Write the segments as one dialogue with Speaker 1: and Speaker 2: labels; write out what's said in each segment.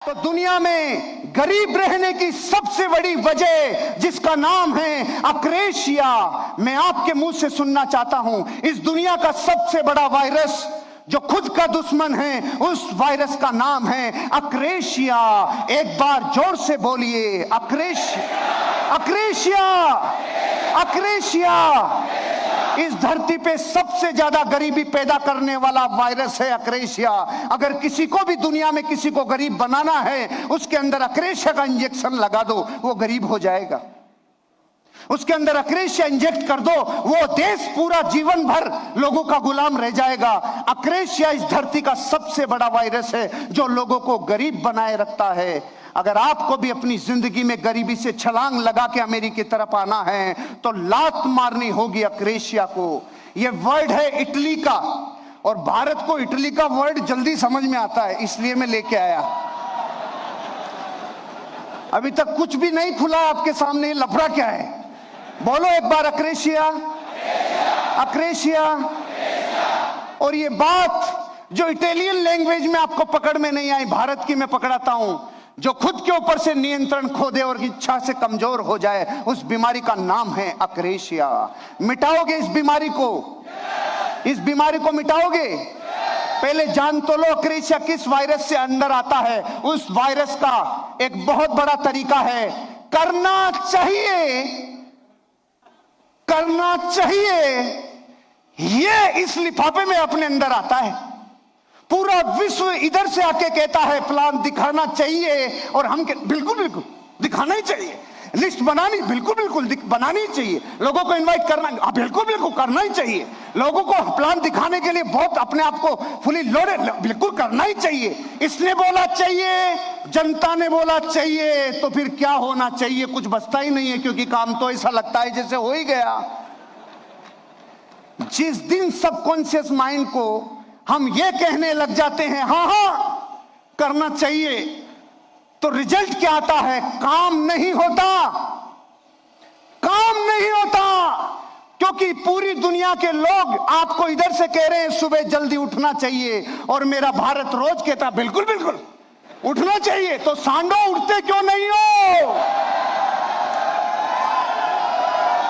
Speaker 1: तो दुनिया में गरीब रहने की सबसे बड़ी वजह जिसका नाम है अक्रेशिया, मैं आपके मुंह से सुनना चाहता हूं। इस दुनिया का सबसे बड़ा वायरस जो खुद का दुश्मन है, उस वायरस का नाम है अक्रेशिया। एक बार जोर से बोलिए, अक्रेशिया, अक्रेशिया, अक्रेशिया। इस धरती पे सबसे ज्यादा गरीबी पैदा करने वाला वायरस है अक्रेशिया। अगर किसी को भी दुनिया में किसी को गरीब बनाना है, उसके अंदर अक्रेशिया का इंजेक्शन लगा दो, वो गरीब हो जाएगा। उसके अंदर अक्रेशिया इंजेक्ट कर दो, वो देश पूरा जीवन भर लोगों का गुलाम रह जाएगा। अक्रेशिया इस धरती का सबसे बड़ा वायरस है जो लोगों को गरीब बनाए रखता है। अगर आपको भी अपनी जिंदगी में गरीबी से छलांग लगा के अमेरिका की तरफ आना है तो लात मारनी होगी अक्रेशिया को। यह वर्ड है इटली का, और भारत को इटली का वर्ड जल्दी समझ में आता है, इसलिए मैं लेके आया। अभी तक कुछ भी नहीं खुला आपके सामने, लफड़ा क्या है? बोलो एक बार, अक्रेशिया, अक्रेशिया। और ये बात जो इटालियन लैंग्वेज में आपको पकड़ में नहीं आई, भारत की मैं पकड़ाता हूं। जो खुद के ऊपर से नियंत्रण खो दे और इच्छा से कमजोर हो जाए, उस बीमारी का नाम है अक्रेशिया। मिटाओगे इस बीमारी को? इस बीमारी को मिटाओगे? पहले जान तो लो अक्रेशिया किस वायरस से अंदर आता है। उस वायरस का एक बहुत बड़ा तरीका है, करना चाहिए, करना चाहिए। ये इस लिफाफे में अपने अंदर आता है। पूरा विश्व इधर से आके कहता है प्लान दिखाना चाहिए, और हम बिल्कुल बिल्कुल दिखाना ही चाहिए। लिस्ट बनानी बिल्कुल बिल्कुल बनानी चाहिए। लोगों को इनवाइट करना बिल्कुल बिल्कुल करना ही चाहिए। लोगों को प्लान दिखाने के लिए बहुत अपने आप को फुली लोडेड बिल्कुल करना ही चाहिए। इसने बोला चाहिए, जनता ने बोला चाहिए, तो फिर क्या होना चाहिए? कुछ बचता ही नहीं है, क्योंकि काम तो ऐसा लगता है जैसे हो ही गया। जिस दिन सबकॉन्शियस माइंड को हम ये कहने लग जाते हैं हाँ हाँ करना चाहिए, तो रिजल्ट क्या आता है? काम नहीं होता, काम नहीं होता। क्योंकि पूरी दुनिया के लोग आपको इधर से कह रहे हैं सुबह जल्दी उठना चाहिए, और मेरा भारत रोज कहता बिल्कुल बिल्कुल उठना चाहिए। तो सांडो उठते क्यों नहीं हो?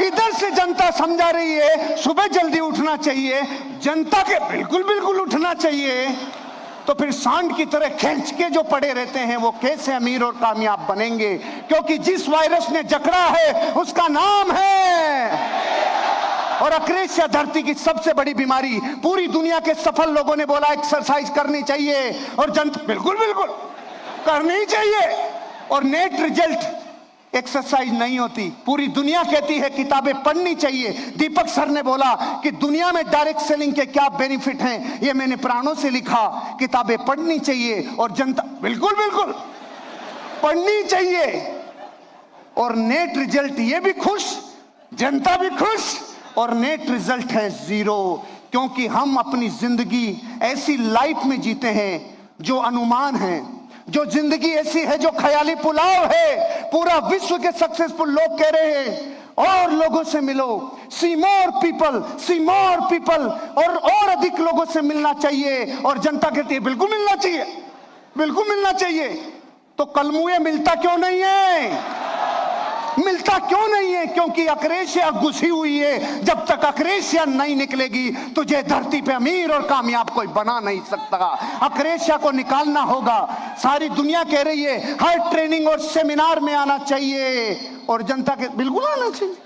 Speaker 1: इधर से जनता समझा रही है सुबह जल्दी उठना चाहिए, जनता के बिल्कुल बिल्कुल उठना चाहिए। तो फिर सांड की तरह खींच के जो पड़े रहते हैं वो कैसे अमीर और कामयाब बनेंगे? क्योंकि जिस वायरस ने जकड़ा है उसका नाम है, और अक्रेशिया धरती की सबसे बड़ी बीमारी। पूरी दुनिया के सफल लोगों ने बोला एक्सरसाइज करनी चाहिए, और जनता बिल्कुल बिल्कुल करनी चाहिए, और नेट रिजल्ट एक्सरसाइज नहीं होती। पूरी दुनिया कहती है किताबें पढ़नी चाहिए। दीपक सर ने बोला कि दुनिया में डायरेक्ट सेलिंग के क्या बेनिफिट हैं, ये मैंने प्राणों से लिखा। किताबें पढ़नी चाहिए, और जनता बिल्कुल बिल्कुल पढ़नी चाहिए। और नेट रिजल्ट, ये भी खुश, जनता भी खुश, और नेट रिजल्ट है जीरो। क्योंकि हम अपनी जिंदगी ऐसी लाइफ में जीते हैं जो अनुमान है, जो जिंदगी ऐसी है जो ख्याली पुलाव है। पूरा विश्व के सक्सेसफुल लोग कह रहे हैं और लोगों से मिलो, सी मोर पीपल, सी मोर पीपल, और अधिक लोगों से मिलना चाहिए। और जनता कहती है बिल्कुल मिलना चाहिए, बिल्कुल मिलना चाहिए। तो कलमुए मिलता क्यों नहीं है? मिलता क्यों नहीं है? क्योंकि अक्रेशिया घुसी हुई है। जब तक अक्रेशिया नहीं निकलेगी तुझे धरती पे अमीर और कामयाब कोई बना नहीं सकता। अक्रेशिया को निकालना होगा। सारी दुनिया कह रही है हर ट्रेनिंग और सेमिनार में आना चाहिए, और जनता के बिल्कुल आना चाहिए,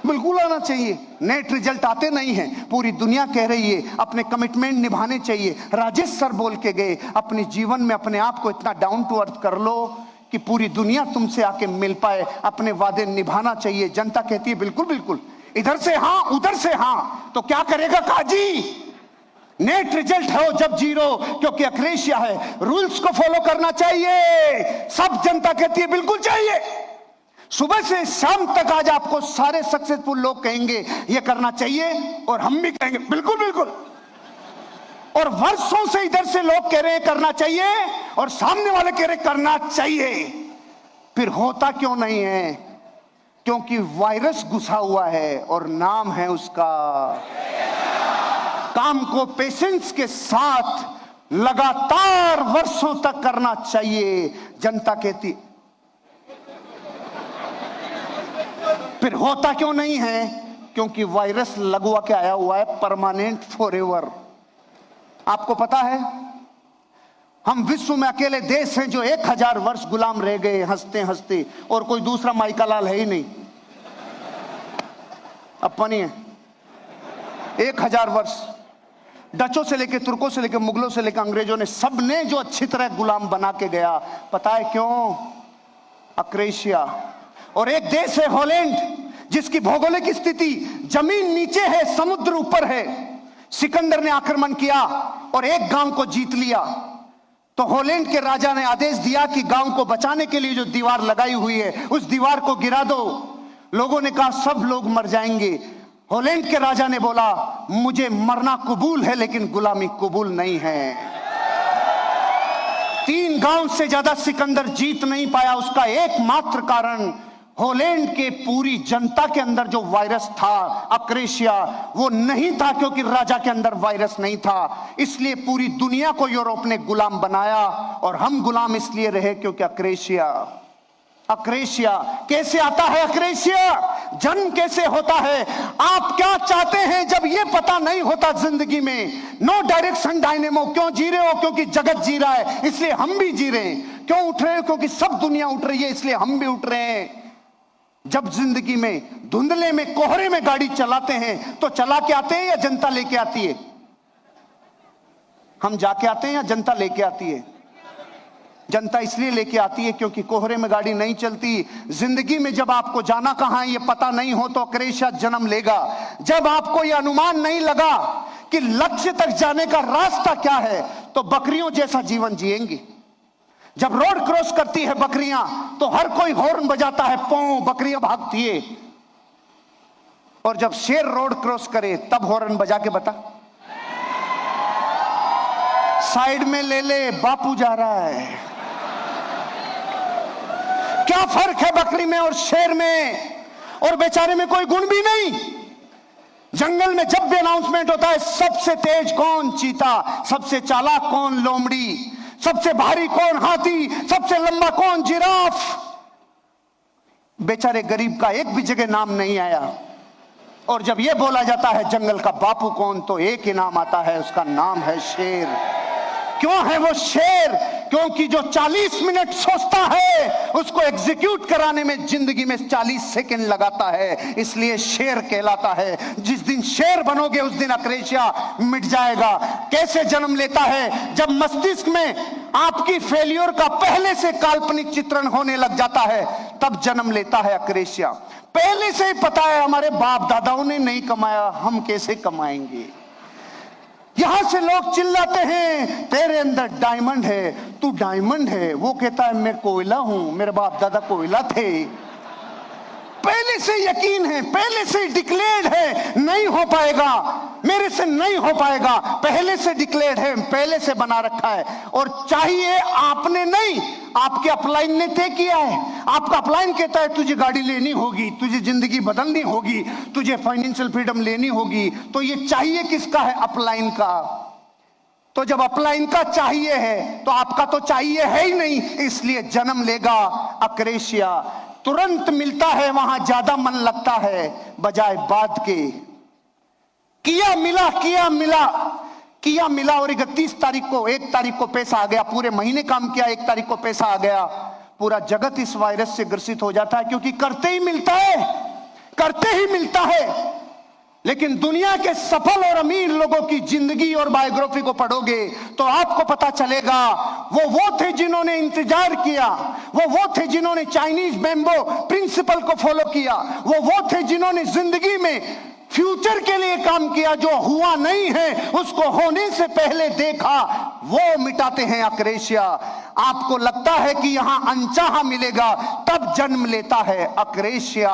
Speaker 1: बिल्कुल आना चाहिए। नेट रिजल्ट आते नहीं हैं। पूरी दुनिया कह रही है अपने कमिटमेंट निभाने चाहिए। राजेश सर बोल के गए अपने जीवन में अपने आप को इतना डाउन टू अर्थ कर लो कि पूरी दुनिया तुमसे आके मिल पाए। अपने वादे निभाना चाहिए। जनता कहती है बिल्कुल बिल्कुल, इधर से हाँ उधर से हाँ, तो क्या करेगा काजी? नेट रिजल्ट हो जब जीरो, क्योंकि अक्रेशिया है। रूल्स को फॉलो करना चाहिए, सब जनता कहती है बिल्कुल चाहिए। सुबह से शाम तक आज आपको सारे सक्सेसफुल लोग कहेंगे ये करना चाहिए, और हम भी कहेंगे बिल्कुल बिल्कुल। और वर्षों से इधर से लोग कह रहे हैं करना चाहिए, और सामने वाले कह रहे करना चाहिए। फिर होता क्यों नहीं है? क्योंकि वायरस घुसा हुआ है, और नाम है उसका। काम को पेशेंस के साथ लगातार वर्षों तक करना चाहिए। जनता कहती फिर होता क्यों नहीं है? क्योंकि वायरस लगवा के आया हुआ है, परमानेंट, फॉरएवर। आपको पता है हम विश्व में अकेले देश हैं जो 1000 वर्ष गुलाम रह गए हंसते हंसते, और कोई दूसरा माइकालाल है ही नहीं। अपनी है 1000 वर्ष। डचों से लेके, तुर्कों से लेके, मुगलों से लेके अंग्रेजों ने, सबने जो अच्छी तरह गुलाम बना के गया। पता है क्यों? अक्रेशिया। और एक देश है हॉलैंड, जिसकी भौगोलिक स्थिति जमीन नीचे है, समुद्र ऊपर है। सिकंदर ने आक्रमण किया और एक गांव को जीत लिया, तो हॉलैंड के राजा ने आदेश दिया कि गांव को बचाने के लिए जो दीवार लगाई हुई है उस दीवार को गिरा दो। लोगों ने कहा सब लोग मर जाएंगे। हॉलैंड के राजा ने बोला मुझे मरना कबूल है लेकिन गुलामी कबूल नहीं है। 3 गांव से ज्यादा सिकंदर जीत नहीं पाया। उसका एकमात्र कारण हॉलैंड के पूरी जनता के अंदर जो वायरस था, अक्रेशिया, वो नहीं था क्योंकि राजा के अंदर वायरस नहीं था। इसलिए पूरी दुनिया को यूरोप ने गुलाम बनाया और हम गुलाम इसलिए रहे क्योंकि अक्रेशिया। अक्रेशिया कैसे आता है? अक्रेशिया जन्म कैसे होता है? आप क्या चाहते हैं जब ये पता नहीं होता जिंदगी में? No direction dynamo. क्यों जी रहे हो? क्योंकि जगत जी रहा है इसलिए हम भी जी रहे हैं। क्यों उठ रहे हो? क्योंकि सब दुनिया उठ रही है इसलिए हम भी उठ रहे हैं। जब जिंदगी में धुंधले में, कोहरे में गाड़ी चलाते हैं तो चला के आते हैं या जनता लेके आती है? हम जाके आते हैं या जनता लेके आती है? जनता इसलिए लेके आती है क्योंकि कोहरे में गाड़ी नहीं चलती। जिंदगी में जब आपको जाना कहां है ये पता नहीं हो तो अक्रेशिया जन्म लेगा। जब आपको ये अनुमान नहीं लगा कि लक्ष्य तक जाने का रास्ता क्या है तो बकरियों जैसा जीवन जिएंगे। जब रोड क्रॉस करती है बकरियां तो हर कोई हॉर्न बजाता है, पौ, बकरियां भागती है। और जब शेर रोड क्रॉस करे तब हॉर्न बजा के बता, साइड में ले ले, बापू जा रहा है। क्या फर्क है बकरी में और शेर में? और बेचारे में कोई गुण भी नहीं। जंगल में जब भी अनाउंसमेंट होता है सबसे तेज कौन? चीता। सबसे चालाक कौन? लोमड़ी। सबसे भारी कौन? हाथी। सबसे लंबा कौन? जिराफ। बेचारे गरीब का एक भी जगह नाम नहीं आया। और जब यह बोला जाता है जंगल का बापू कौन तो एक ही नाम आता है, उसका नाम है शेर। क्यों है वो शेर? क्योंकि जो 40 मिनट सोचता है उसको एग्जीक्यूट कराने में जिंदगी में 40 सेकंड लगाता है, इसलिए शेर कहलाता है। जिस दिन शेर बनोगे उस दिन अक्रेशिया मिट जाएगा। कैसे जन्म लेता है? जब मस्तिष्क में आपकी फेल्योर का पहले से काल्पनिक चित्रण होने लग जाता है तब जन्म लेता है अक्रेशिया। पहले से ही पता है हमारे बाप दादाओं ने नहीं कमाया, हम कैसे कमाएंगे? यहां से लोग चिल्लाते हैं तेरे अंदर डायमंड है, तू डायमंड है। वो कहता है मैं कोयला हूं, मेरे बाप दादा कोयला थे। पहले से यकीन है, पहले से डिक्लेयर्ड है, नहीं हो पाएगा, मेरे से नहीं हो पाएगा। पहले से डिक्लेयर्ड है, पहले से बना रखा है। और चाहिए आपने नहीं, आपके अपलाइन ने तय किया है। आपका अपलाइन कहता है तुझे गाड़ी लेनी होगी, तुझे जिंदगी बदलनी होगी, तुझे फाइनेंशियल फ्रीडम लेनी होगी। तो ये चाहिए किसका है? अपलाइन का। तो जब अपलाइन का चाहिए है तो आपका तो चाहिए है ही नहीं, इसलिए जन्म लेगा अक्रेशिया। तुरंत मिलता है वहां ज्यादा मन लगता है बजाय बाद के। किया मिला, किया मिला, किया मिला। और 31 तारीख को, 1 तारीख को पैसा आ गया। पूरे महीने काम किया, 1 तारीख को पैसा आ गया। पूरा जगत इस वायरस से ग्रसित हो जाता है क्योंकि करते ही मिलता है, करते ही मिलता है। लेकिन दुनिया के सफल और अमीर लोगों की जिंदगी और बायोग्राफी को पढ़ोगे तो आपको पता चलेगा वो थे जिन्होंने इंतजार किया, वो थे जिन्होंने चाइनीज बैम्बो प्रिंसिपल को फॉलो किया, वो थे जिन्होंने जिंदगी में फ्यूचर के लिए काम किया। जो हुआ नहीं है उसको होने से पहले देखा, वो मिटाते हैं अक्रेशिया। आपको लगता है कि यहां अनचाहा मिलेगा तब जन्म लेता है अक्रेशिया।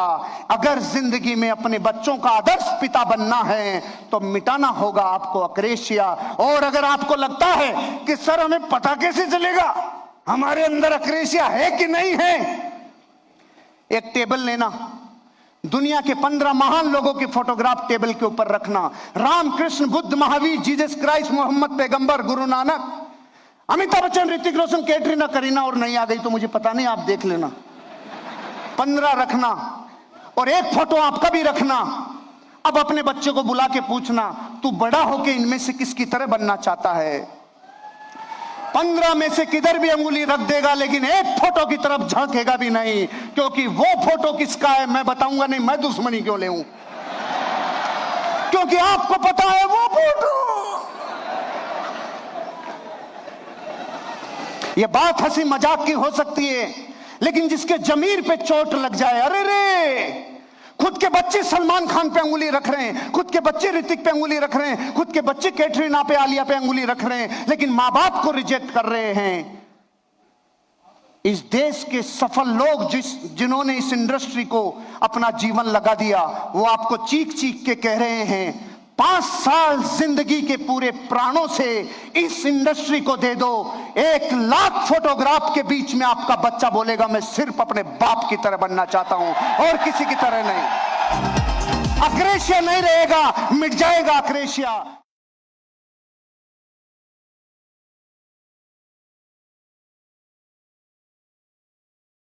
Speaker 1: अगर जिंदगी में अपने बच्चों का आदर्श पिता बनना है तो मिटाना होगा आपको अक्रेशिया। और अगर आपको लगता है कि सर हमें पता कैसे चलेगा हमारे अंदर अक्रेशिया है कि नहीं है, एक टेबल लेना, दुनिया के 15 महान लोगों की फोटोग्राफ टेबल के ऊपर रखना। राम, कृष्ण, बुद्ध, महावीर, जीसस क्राइस्ट, मोहम्मद पैगंबर, गुरु नानक, अमिताभ बच्चन, ऋतिक रोशन, कैटरीना, करीना और नहीं आ गई तो मुझे पता नहीं, आप देख लेना। 15 रखना और एक फोटो आपका भी रखना। अब अपने बच्चे को बुला के पूछना, तू बड़ा होके इनमें से किसकी तरह बनना चाहता है? 15 में से किधर भी अंगुली रख देगा, लेकिन एक फोटो की तरफ झांकेगा भी नहीं, क्योंकि वो फोटो किसका है मैं बताऊंगा नहीं। मैं दुश्मनी क्यों ले, क्योंकि आपको पता है वो फोटो। ये बात हंसी मजाक की हो सकती है, लेकिन जिसके जमीर पे चोट लग जाए, अरे रे, खुद के बच्चे सलमान खान पे अंगुली रख रहे हैं, खुद के बच्चे ऋतिक पे अंगुली रख रहे हैं, खुद के बच्चे कैटरीना पे, आलिया पे अंगुली रख रहे हैं, लेकिन मां बाप को रिजेक्ट कर रहे हैं। इस देश के सफल लोग जिन्होंने इस इंडस्ट्री को अपना जीवन लगा दिया, वो आपको चीख चीख के कह रहे हैं 5 साल जिंदगी के पूरे प्राणों से इस इंडस्ट्री को दे दो, 1 लाख फोटोग्राफ के बीच में आपका बच्चा बोलेगा मैं सिर्फ अपने बाप की तरह बनना चाहता हूं और किसी की तरह नहीं। अक्रेशिया नहीं रहेगा, मिट जाएगा अक्रेशिया।